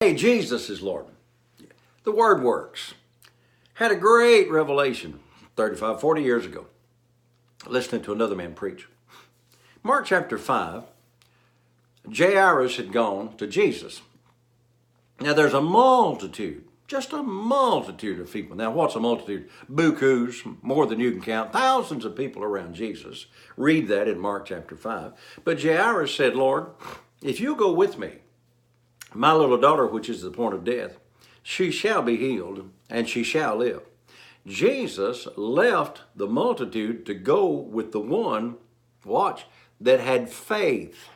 Hey, Jesus is Lord. The Word works. Had a great revelation 35, 40 years ago, listening to another man preach. Mark chapter 5, Jairus had gone to Jesus. Now there's a multitude, just a multitude of people. Now what's a multitude? Bukus, more than you can count, thousands of people around Jesus. Read that in Mark chapter 5. But Jairus said, Lord, if you go with me, my little daughter, which is at the point of death, she shall be healed and she shall live. Jesus left the multitude to go with the one, watch, that had faith.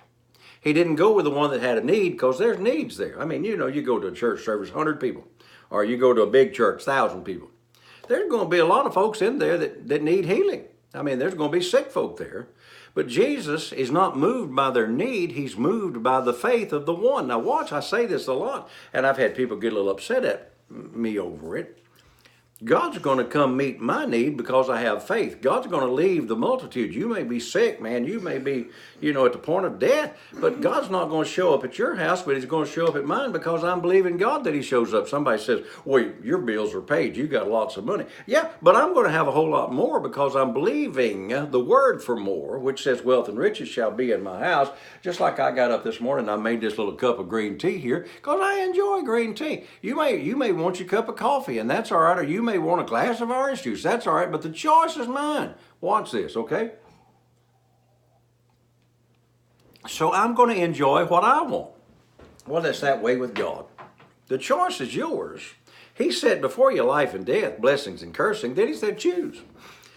He didn't go with the one that had a need, because there's needs there. I mean, you know, you go to a church service, 100 people, or you go to a big church, 1,000 people. There's going to be a lot of folks in there that need healing. I mean, there's going to be sick folk there. But Jesus is not moved by their need. He's moved by the faith of the one. Now watch, I say this a lot, and I've had people get a little upset at me over it. God's going to come meet my need because I have faith. God's going to leave the multitude. You may be sick, man. You may be, at the point of death. But God's not going to show up at your house, but he's going to show up at mine because I'm believing God that he shows up. Somebody says, well, your bills are paid. You got lots of money. Yeah, but I'm going to have a whole lot more because I'm believing the word for more, which says wealth and riches shall be in my house. Just like I got up this morning, I made this little cup of green tea here because I enjoy green tea. You may want your cup of coffee, and that's all right, or you may want a glass of orange juice. That's all right, but the choice is mine. Watch this, okay? So I'm going to enjoy what I want. Well, that's that way with God. The choice is yours. He set before you life and death, blessings and cursing. Then he said choose.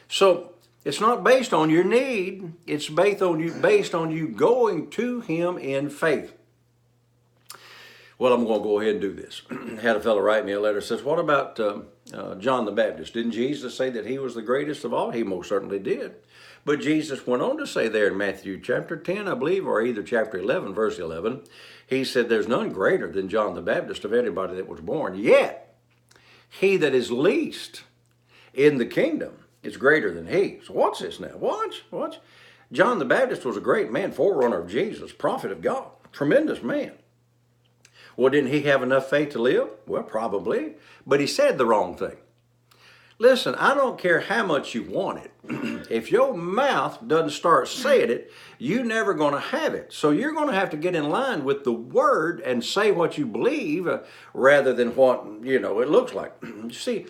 So it's not based on your need. It's based on you going to him in faith. Well, I'm going to go ahead and do this. Had a fellow write me a letter, says, what about John the Baptist? Didn't Jesus say that he was the greatest of all? He most certainly did. But Jesus went on to say there in Matthew chapter 10, I believe, or either chapter 11, verse 11, he said, there's none greater than John the Baptist of anybody that was born. Yet, he that is least in the kingdom is greater than he. So watch this now. Watch. John the Baptist was a great man, forerunner of Jesus, prophet of God, tremendous man. Well, didn't he have enough faith to live? Well, probably. But he said the wrong thing. Listen, I don't care how much you want it. If your mouth doesn't start saying it, you're never going to have it. So you're going to have to get in line with the word and say what you believe rather than what, it looks like. You see,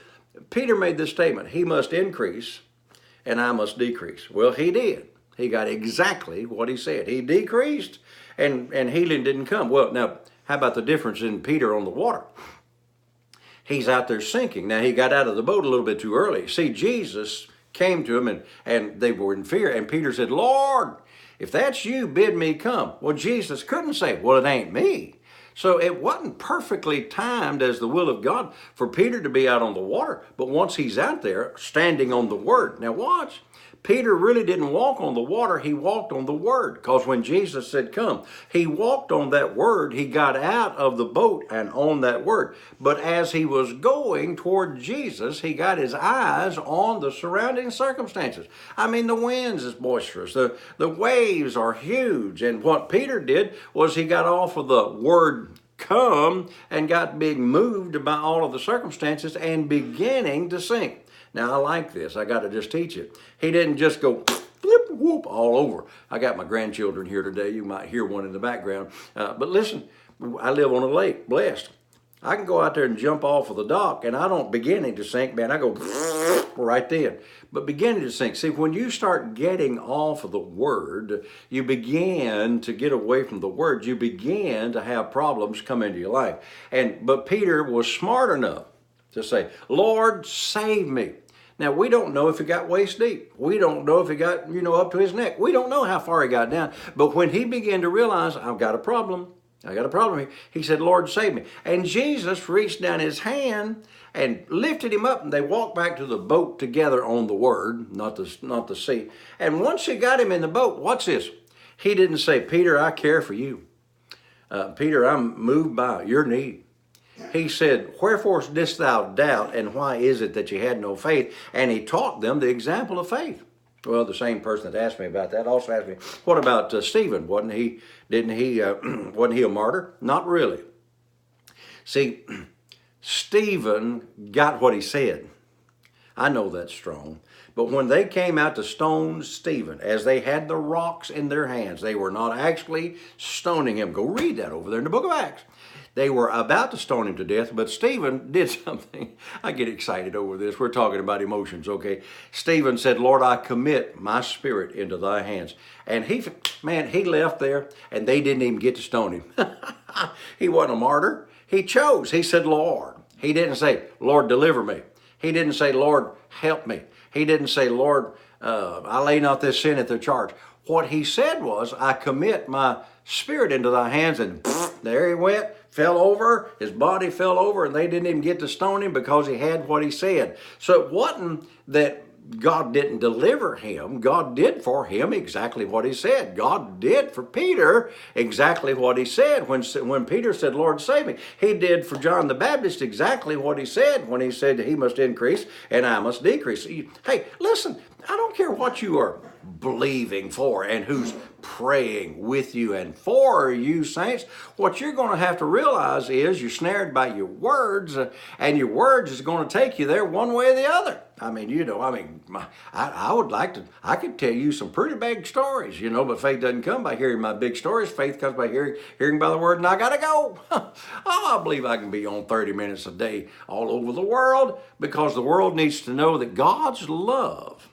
Peter made this statement, he must increase and I must decrease. Well, he did. He got exactly what he said. He decreased and healing didn't come. Well, now, how about the difference in Peter on the water? He's out there sinking. Now, he got out of the boat a little bit too early. See, Jesus came to him and they were in fear. And Peter said, Lord, if that's you, bid me come. Well, Jesus couldn't say, well, it ain't me. So it wasn't perfectly timed as the will of God for Peter to be out on the water. But once he's out there, standing on the word. Now watch. Peter really didn't walk on the water, he walked on the word. Because when Jesus said, come, he walked on that word. He got out of the boat and on that word. But as he was going toward Jesus, he got his eyes on the surrounding circumstances. I mean, the winds is boisterous. The waves are huge. And what Peter did was he got off of the word come and got being moved by all of the circumstances and beginning to sink. Now, I like this. I got to just teach it. He didn't just go flip, whoop, all over. I got my grandchildren here today. You might hear one in the background. But listen, I live on a lake, blessed. I can go out there and jump off of the dock, and I don't beginning to sink, man. I go right then. But beginning to sink. See, when you start getting off of the word, you begin to get away from the word. You begin to have problems come into your life. But Peter was smart enough to say, Lord, save me. Now, we don't know if he got waist deep. We don't know if he got, up to his neck. We don't know how far he got down. But when he began to realize, I've got a problem here, he said, Lord, save me. And Jesus reached down his hand and lifted him up, and they walked back to the boat together on the word, not the sea. And once he got him in the boat, watch this. He didn't say, Peter, I care for you. Peter, I'm moved by your need. He said, wherefore didst thou doubt, and why is it that you had no faith? And he taught them the example of faith. Well, the same person that asked me about that also asked me, what about Stephen? Wasn't he a martyr? Not really. See, Stephen got what he said. I know that's strong. But when they came out to stone Stephen, as they had the rocks in their hands, they were not actually stoning him. Go read that over there in the book of Acts. They were about to stone him to death, but Stephen did something. I get excited over this. We're talking about emotions, okay? Stephen said, Lord, I commit my spirit into thy hands. And he left there, and they didn't even get to stone him. He wasn't a martyr. He chose. He said, Lord. He didn't say, Lord, deliver me. He didn't say, Lord, help me. He didn't say, Lord, I lay not this sin at their charge. What he said was, I commit my spirit into thy hands, and there he went, fell over, his body fell over, and they didn't even get to stone him because he had what he said. So it wasn't that God didn't deliver him. God did for him exactly what he said. God did for Peter exactly what he said. When Peter said, Lord, save me, he did for John the Baptist exactly what he said when he said he must increase and I must decrease. Hey, listen, I don't care what you are believing for and who's praying with you and for you, saints. What you're going to have to realize is you're snared by your words, and your words is going to take you there one way or the other. I could tell you some pretty big stories, but faith doesn't come by hearing my big stories. Faith comes by hearing by the word, and I got to go. I believe I can be on 30 minutes a day all over the world, because the world needs to know that God's love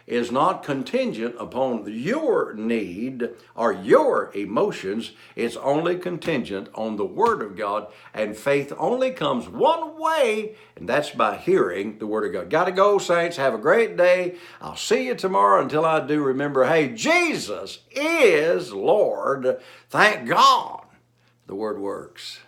is not contingent upon your need or your emotions. It's only contingent on the Word of God, and faith only comes one way, and that's by hearing the Word of God. Got to go, saints. Have a great day. I'll see you tomorrow. Until I do, remember, hey, Jesus is Lord. Thank God the Word works.